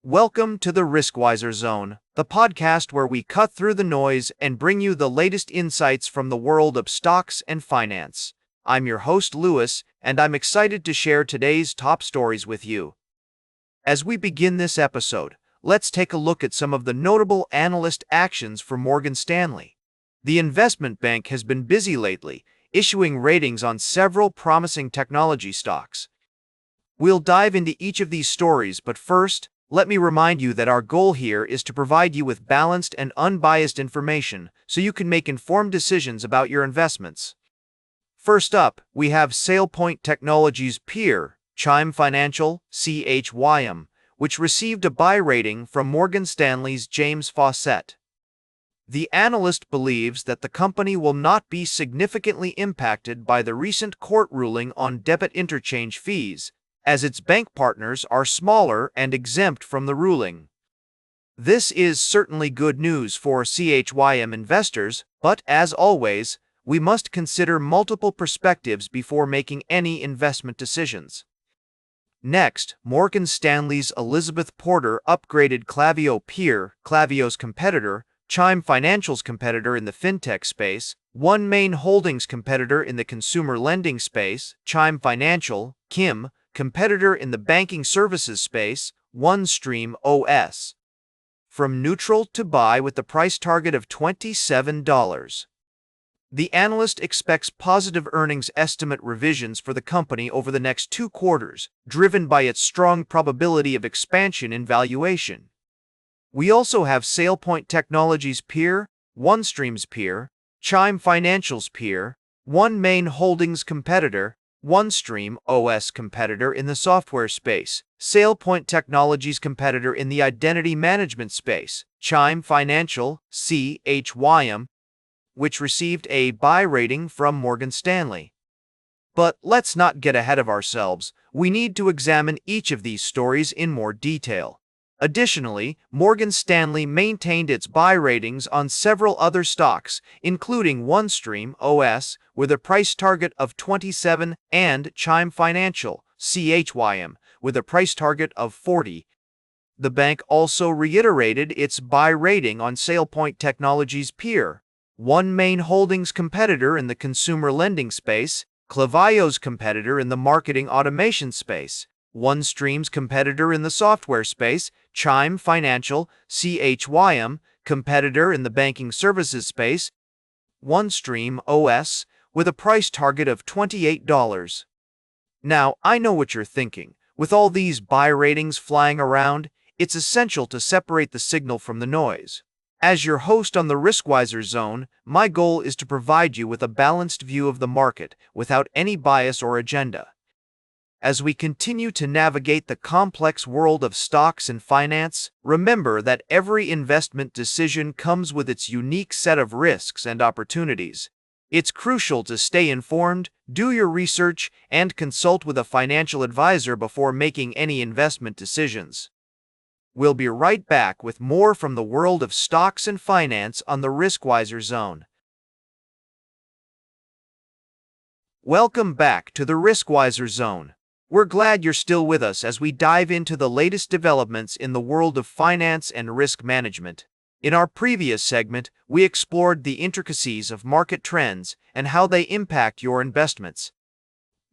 Welcome to the Riskwiser Zone, the podcast where we cut through the noise and bring you the latest insights from the world of stocks and finance. I'm your host, Louis, and I'm excited to share today's top stories with you. As we begin this episode, let's take a look at some of the notable analyst actions for Morgan Stanley. The investment bank has been busy lately, issuing ratings on several promising technology stocks. We'll dive into each of these stories, but first, let me remind you that our goal here is to provide you with balanced and unbiased information so you can make informed decisions about your investments. First up, we have SailPoint Technologies peer, Chime Financial, CHYM, which received a buy rating from Morgan Stanley's James Fawcett. The analyst believes that the company will not be significantly impacted by the recent court ruling on debit interchange fees, as its bank partners are smaller and exempt from the ruling. This is certainly good news for CHYM investors, but as always, we must consider multiple perspectives before making any investment decisions. Next, Morgan Stanley's Elizabeth Porter upgraded Klaviyo peer, Klaviyo's competitor, Chime Financial's competitor in the fintech space, OneMain Holdings' competitor in the consumer lending space, Chime Financial, KIM, competitor in the banking services space, OneStream OS. From neutral to buy with the price target of $27. The analyst expects positive earnings estimate revisions for the company over the next 2 quarters, driven by its strong probability of expansion in valuation. We also have SailPoint Technologies peer, OneStream's peer, Chime Financial's peer, OneMain Holdings competitor, OneStream OS competitor in the software space, SailPoint Technologies competitor in the identity management space, Chime Financial, CHYM, which received a buy rating from Morgan Stanley. But let's not get ahead of ourselves. We need to examine each of these stories in more detail. Additionally, Morgan Stanley maintained its buy ratings on several other stocks, including OneStream OS, with a price target of 27, and Chime Financial, CHYM, with a price target of 40. The bank also reiterated its buy rating on SailPoint Technologies peer, OneMain Holdings competitor in the consumer lending space, Klaviyo's competitor in the marketing automation space, OneStream's competitor in the software space, Chime Financial, CHYM, competitor in the banking services space, OneStream OS, with a price target of $28. Now, I know what you're thinking. With all these buy ratings flying around, it's essential to separate the signal from the noise. As your host on the Riskwiser Zone, my goal is to provide you with a balanced view of the market without any bias or agenda. As we continue to navigate the complex world of stocks and finance, remember that every investment decision comes with its unique set of risks and opportunities. It's crucial to stay informed, do your research, and consult with a financial advisor before making any investment decisions. We'll be right back with more from the world of stocks and finance on the Riskwiser Zone. Welcome back to the Riskwiser Zone. We're glad you're still with us as we dive into the latest developments in the world of finance and risk management. In our previous segment, we explored the intricacies of market trends and how they impact your investments.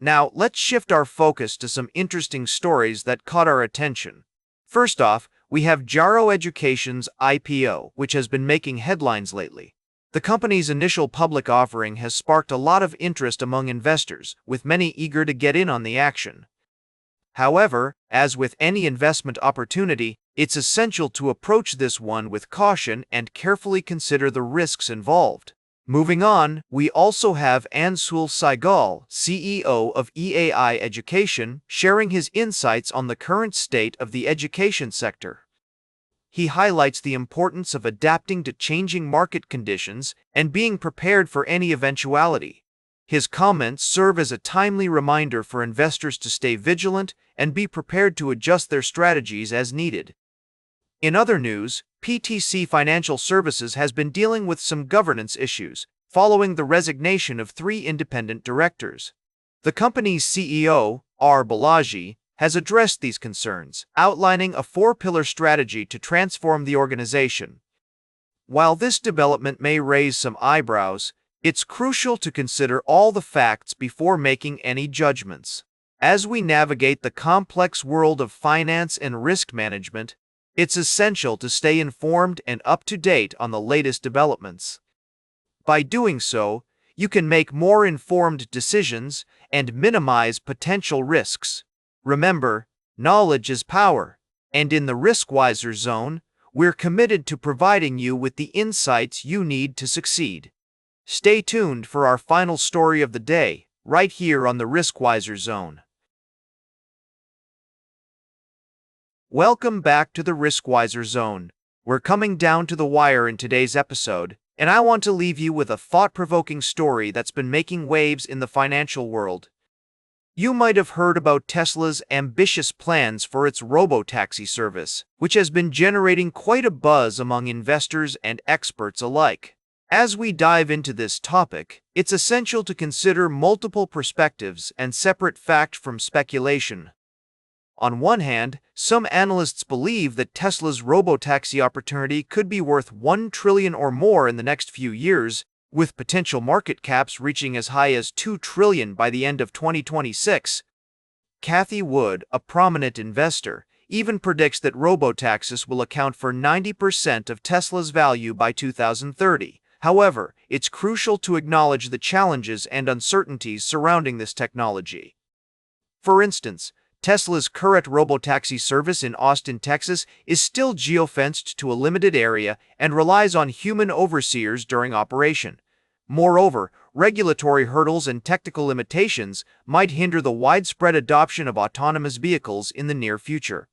Now, let's shift our focus to some interesting stories that caught our attention. First off, we have Jaro Education's IPO, which has been making headlines lately. The company's initial public offering has sparked a lot of interest among investors, with many eager to get in on the action. However, as with any investment opportunity, it's essential to approach this one with caution and carefully consider the risks involved. Moving on, we also have Anshul Saigal, CEO of EAI Education, sharing his insights on the current state of the education sector. He highlights the importance of adapting to changing market conditions and being prepared for any eventuality. His comments serve as a timely reminder for investors to stay vigilant and be prepared to adjust their strategies as needed. In other news, PTC Financial Services has been dealing with some governance issues, following the resignation of 3 independent directors. The company's CEO, R. Balaji, has addressed these concerns, outlining a four-pillar strategy to transform the organization. While this development may raise some eyebrows, it's crucial to consider all the facts before making any judgments. As we navigate the complex world of finance and risk management, it's essential to stay informed and up to date on the latest developments. By doing so, you can make more informed decisions and minimize potential risks. Remember, knowledge is power, and in the Riskwiser Zone, we're committed to providing you with the insights you need to succeed. Stay tuned for our final story of the day, right here on the Riskwiser Zone. Welcome back to the Riskwiser Zone. We're coming down to the wire in today's episode, and I want to leave you with a thought-provoking story that's been making waves in the financial world. You might have heard about Tesla's ambitious plans for its robotaxi service, which has been generating quite a buzz among investors and experts alike. As we dive into this topic, it's essential to consider multiple perspectives and separate fact from speculation. On one hand, some analysts believe that Tesla's robotaxi opportunity could be worth $1 trillion or more in the next few years, with potential market caps reaching as high as $2 trillion by the end of 2026. Cathie Wood, a prominent investor, even predicts that robotaxis will account for 90% of Tesla's value by 2030. However, it's crucial to acknowledge the challenges and uncertainties surrounding this technology. For instance, Tesla's current robotaxi service in Austin, Texas, is still geofenced to a limited area and relies on human overseers during operation. Moreover, regulatory hurdles and technical limitations might hinder the widespread adoption of autonomous vehicles in the near future.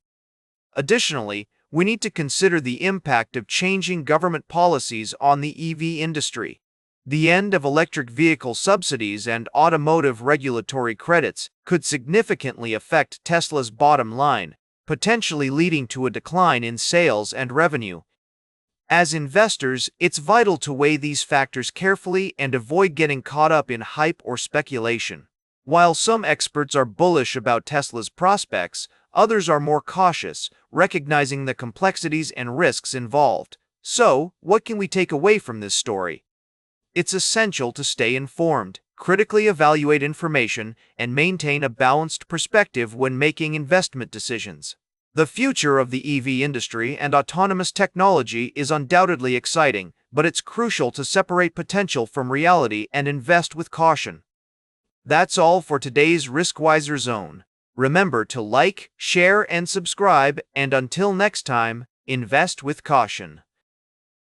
Additionally, we need to consider the impact of changing government policies on the EV industry. The end of electric vehicle subsidies and automotive regulatory credits could significantly affect Tesla's bottom line, potentially leading to a decline in sales and revenue. As investors, it's vital to weigh these factors carefully and avoid getting caught up in hype or speculation. While some experts are bullish about Tesla's prospects, others are more cautious, recognizing the complexities and risks involved. So, what can we take away from this story? It's essential to stay informed, critically evaluate information, and maintain a balanced perspective when making investment decisions. The future of the EV industry and autonomous technology is undoubtedly exciting, but it's crucial to separate potential from reality and invest with caution. That's all for today's Riskwiser Zone. Remember to like, share, and subscribe, and until next time, invest with caution.